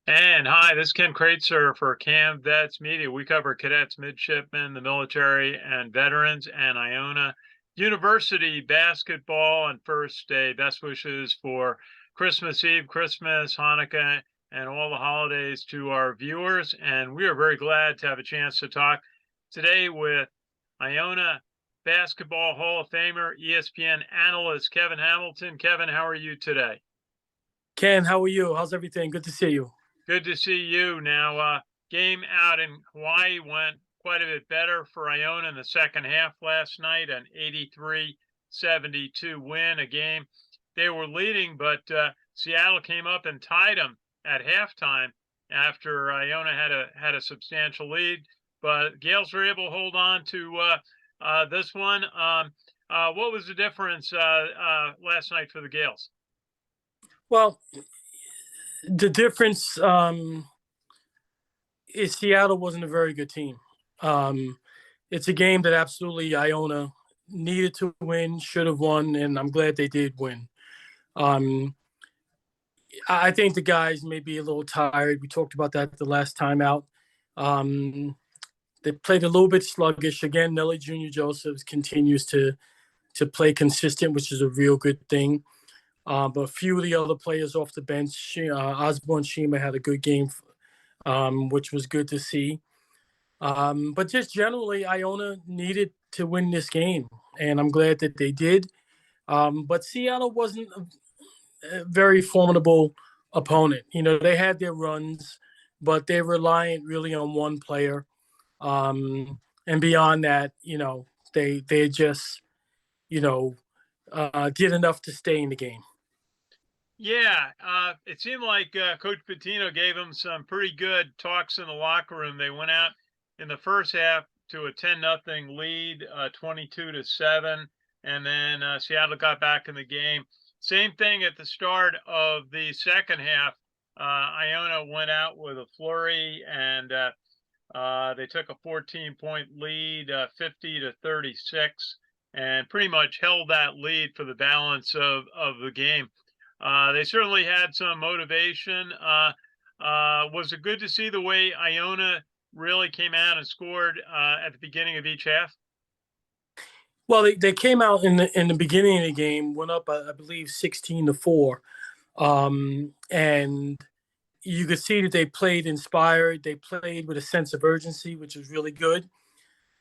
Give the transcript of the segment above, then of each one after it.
And hi, this is Ken Kreitzer for CaMMVetsMedia. We cover cadets, midshipmen, the military, and veterans, and Iona University basketball. And first, best wishes for Christmas Eve, Christmas, Hanukkah, and all the holidays to our viewers. And we are very glad to have a chance to talk today with Iona Basketball Hall of Famer, ESPN analyst Kevin Hamilton. Kevin, how are you today? Ken, how are you? How's everything? Good to see you. Good to see you. Now, game out in Hawaii went quite a bit better for Iona in the second half last night, an 83-72 win, a game they were leading, but Seattle came up and tied them at halftime after Iona had a substantial lead. But Gaels were able to hold on to this one. What was the difference last night for the Gaels? Well, the difference is Seattle wasn't a very good team. It's a game that absolutely Iona needed to win, should have won, and I'm glad they did win. I think the guys may be a little tired. We talked about that the last time out. They played a little bit sluggish. Again, Nelly Jr Joseph continues to play consistent, which is a real good thing. But a few of the other players off the bench, Os Shema had a good game, which was good to see. But just generally, Iona needed to win this game, and I'm glad that they did. But Seattle wasn't a very formidable opponent. You know, they had their runs, but they're reliant really on one player. And beyond that, they just, did enough to stay in the game. Yeah, it seemed like Coach Pitino gave them some pretty good talks in the locker room. They went out in the first half to a 10-0 lead, 22-7, and then Seattle got back in the game. Same thing at the start of the second half. Iona went out with a flurry, and they took a 14-point lead, 50-36, and pretty much held that lead for the balance of the game. They certainly had some motivation. Was it good to see the way Iona really came out and scored at the beginning of each half? Well, they came out in the beginning of the game, went up, I believe, 16-4, and you could see that they played inspired. They played with a sense of urgency, which was really good.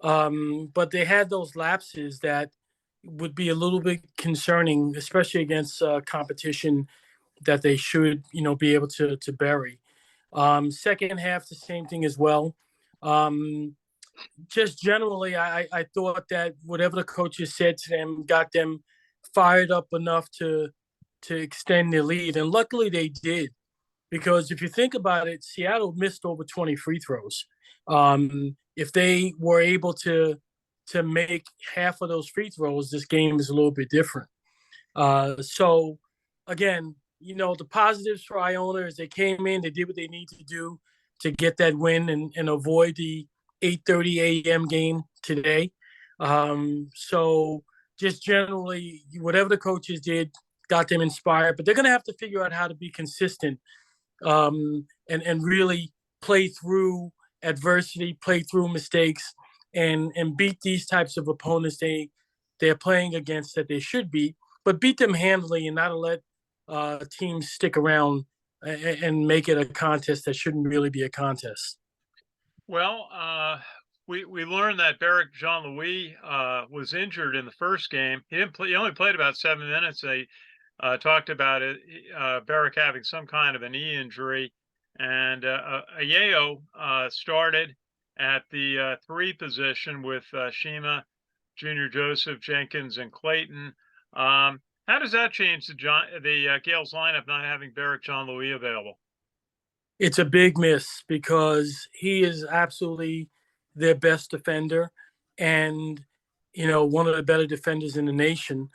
But they had those lapses that would be a little bit concerning, especially against competition that they should, be able to bury. Second half, the same thing as well. Just generally, I thought that whatever the coaches said to them got them fired up enough to extend their lead, and luckily they did. Because if you think about it, Seattle missed over 20 free throws. If they were able to make half of those free throws, this game is a little bit different. So, again, the positives for Iona is they came in, they did what they need to do to get that win and avoid the 8:30 a.m. game today. So just generally, whatever the coaches did got them inspired, but they're going to have to figure out how to be consistent and really play through adversity, play through mistakes, and beat these types of opponents they're playing against that they should beat, but beat them handily and not let teams stick around and make it a contest that shouldn't really be a contest. Well, we learned that Barrick Jean-Louis was injured in the first game. He didn't play. He only played about 7 minutes. They talked about it. Barrick having some kind of a knee injury, and Ayeo started at the 3 position with Shema, Jr. Joseph, Jenkins, and Clayton. How does that change the Gaels lineup not having Barrick Jean-Louis available? It's a big miss because he is absolutely their best defender and, one of the better defenders in the nation.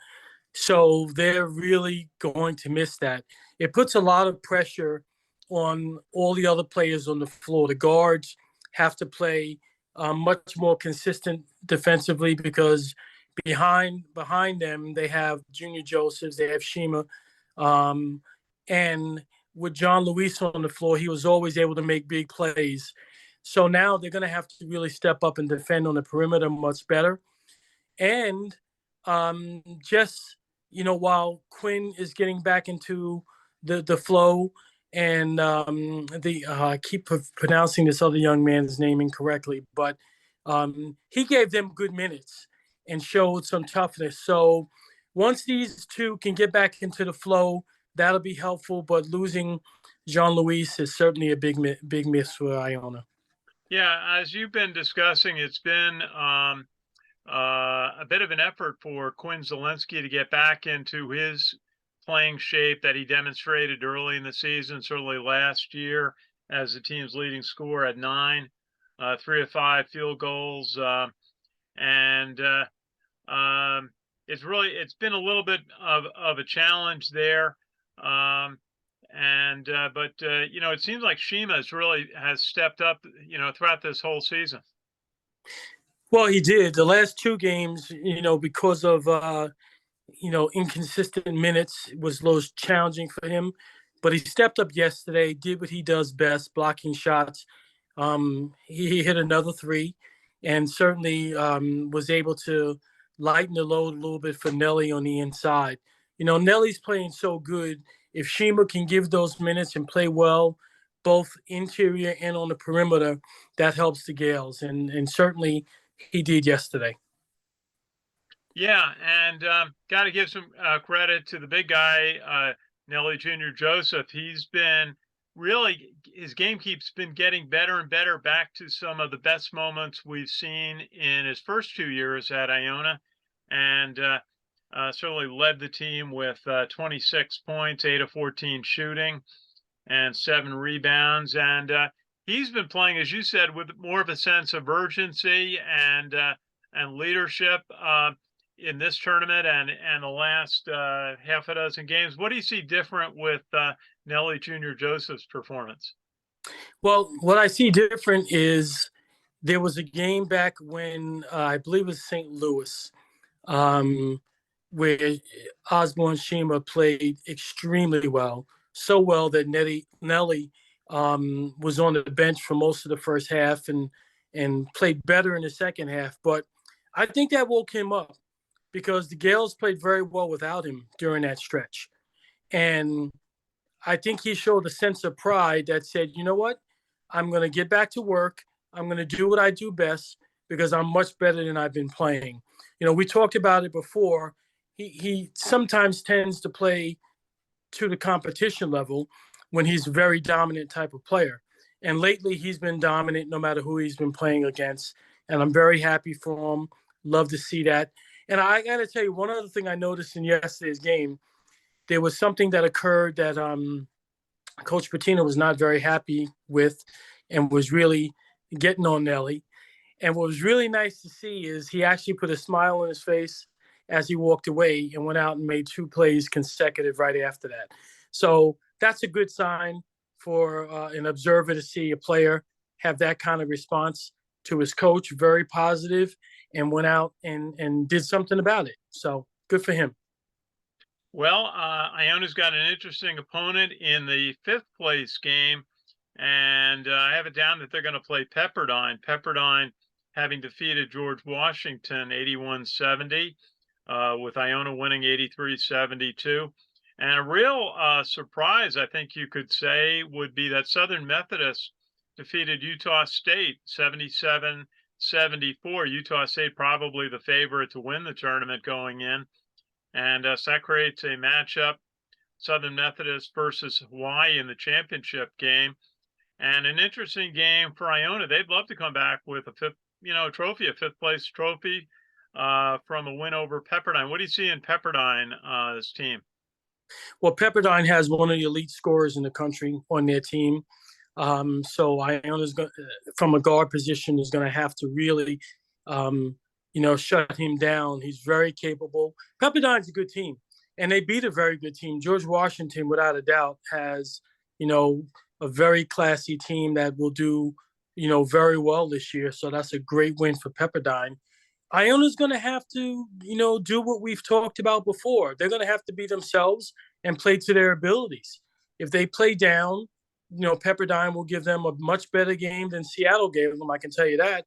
So they're really going to miss that. It puts a lot of pressure on all the other players on the floor. The guards have to play much more consistent defensively because behind them they have Junior Josephs, they have Shema, and with John Luis on the floor, he was always able to make big plays. So now they're going to have to really step up and defend on the perimeter much better. And just, while Quinn is getting back into the flow, and I keep pronouncing this other young man's name incorrectly, but he gave them good minutes and showed some toughness. So once these two can get back into the flow, that'll be helpful. But losing Jean Louis is certainly a big miss for Iona. Yeah, as you've been discussing, it's been a bit of an effort for Quinn Zielinski to get back into his playing shape that he demonstrated early in the season, certainly last year as the team's leading scorer at 9, 3 of 5 field goals, and it's been a little bit of a challenge there. But it seems like Shema has stepped up, throughout this whole season. Well, he did the last 2 games, because of inconsistent minutes. It was a little challenging for him, but he stepped up yesterday, did what he does best, blocking shots. He hit another 3, and certainly was able to lighten the load a little bit for Nelly on the inside. Nelly's playing so good. If Shema can give those minutes and play well, both interior and on the perimeter, that helps the Gaels, and certainly he did yesterday. Yeah, and got to give some credit to the big guy, Nelly Jr Joseph. He's been his game keeps been getting better and better, back to some of the best moments we've seen in his first 2 years at Iona, and certainly led the team with 26 points, 8 of 14 shooting, and 7 rebounds. And he's been playing, as you said, with more of a sense of urgency and leadership in this tournament and the last half a dozen games. What do you see different with Nelly Jr Joseph's performance? Well, what I see different is there was a game back when I believe it was St. Louis, where Os Shema played extremely well, so well that Nelly was on the bench for most of the first half and played better in the second half. But I think that woke him up because the Gaels played very well without him during that stretch. And I think he showed a sense of pride that said, you know what? I'm going to get back to work. I'm going to do what I do best because I'm much better than I've been playing. We talked about it before. He sometimes tends to play to the competition level when he's a very dominant type of player. And lately he's been dominant no matter who he's been playing against. And I'm very happy for him. Love to see that. And I got to tell you, one other thing I noticed in yesterday's game, there was something that occurred that Coach Pitino was not very happy with and was really getting on Nelly. And what was really nice to see is he actually put a smile on his face as he walked away and went out and made 2 plays consecutive right after that. So that's a good sign for an observer to see a player have that kind of response to his coach, very positive, and went out and did something about it. So good for him. Well, Iona's got an interesting opponent in the 5th place game, and I have it down that they're going to play Pepperdine. Pepperdine having defeated George Washington 81-70, with Iona winning 83-72. And a real surprise, I think you could say, would be that Southern Methodist defeated Utah State 77-74. Utah State probably the favorite to win the tournament going in. And so that creates a matchup, Southern Methodist versus Hawaii in the championship game. And an interesting game for Iona. They'd love to come back with a 5th, trophy, a 5th place trophy from a win over Pepperdine. What do you see in Pepperdine's team? Well, Pepperdine has one of the elite scorers in the country on their team. So Iona's from a guard position is going to have to really, shut him down. He's very capable. Pepperdine's a good team, and they beat a very good team. George Washington, without a doubt, has, a very classy team that will do, very well this year. So that's a great win for Pepperdine. Iona's going to have to, do what we've talked about before. They're going to have to be themselves and play to their abilities. If they play down, Pepperdine will give them a much better game than Seattle gave them. I can tell you that.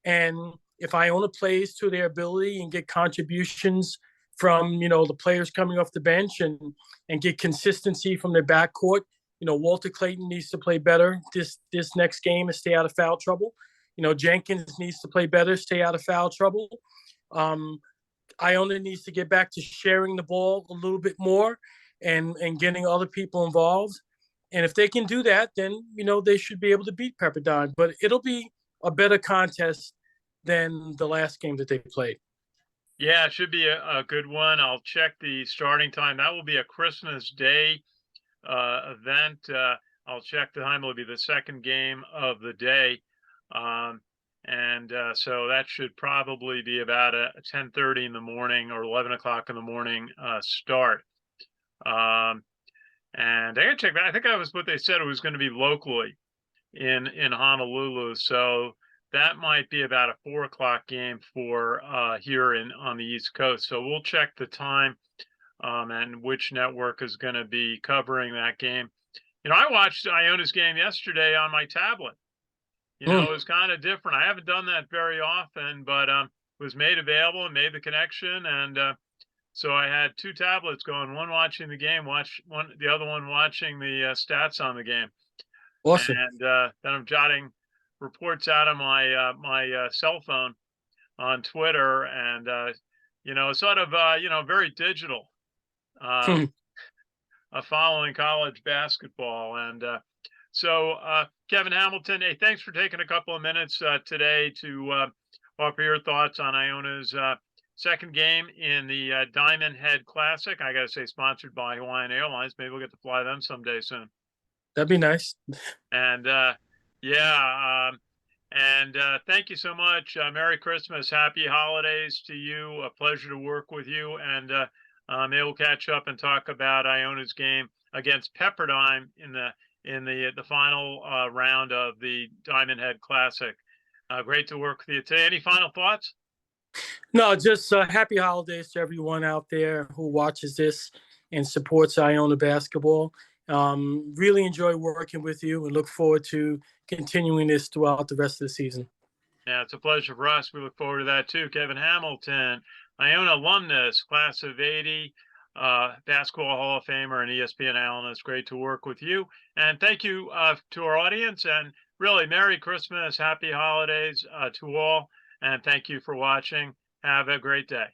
And if Iona plays to their ability and get contributions from the players coming off the bench and get consistency from their backcourt, Walter Clayton needs to play better this next game and stay out of foul trouble. Jenkins needs to play better, stay out of foul trouble. Iona needs to get back to sharing the ball a little bit more and getting other people involved. And if they can do that, then, they should be able to beat Pepperdine. But it'll be a better contest than the last game that they played. Yeah, it should be a good one. I'll check the starting time. That will be a Christmas Day event. I'll check the time. It'll be the second game of the day. So that should probably be about a 10:30 in the morning or 11 o'clock in the morning start. And I gotta check that. I think that was what they said it was going to be locally in Honolulu. So that might be about a 4 o'clock game for here on the East Coast. So we'll check the time and which network is going to be covering that game. I watched Iona's game yesterday on my tablet. It was kind of different. I haven't done that very often, but was made available and made the connection. And so I had two tablets going, one watching the game, the other one watching the stats on the game. Awesome. And then I'm jotting reports out of my cell phone on Twitter, and sort of very digital, following college basketball. And so Kevin Hamilton, hey, thanks for taking a couple of minutes today to offer your thoughts on Iona's second game in the Diamond Head Classic. I got to say, sponsored by Hawaiian Airlines. Maybe we'll get to fly them someday soon. That'd be nice. And thank you so much. Merry Christmas, happy holidays to you. A pleasure to work with you. And maybe we'll catch up and talk about Iona's game against Pepperdine in the final round of the Diamond Head Classic. Great to work with you today. Any final thoughts? No, just happy holidays to everyone out there who watches this and supports Iona basketball. Really enjoy working with you and look forward to continuing this throughout the rest of the season. Yeah, it's a pleasure for us. We look forward to that too. Kevin Hamilton, Iona alumnus, class of '80, basketball Hall of Famer and ESPN analyst. Great to work with you. And thank you to our audience. And really, Merry Christmas, Happy Holidays to all. And thank you for watching. Have a great day.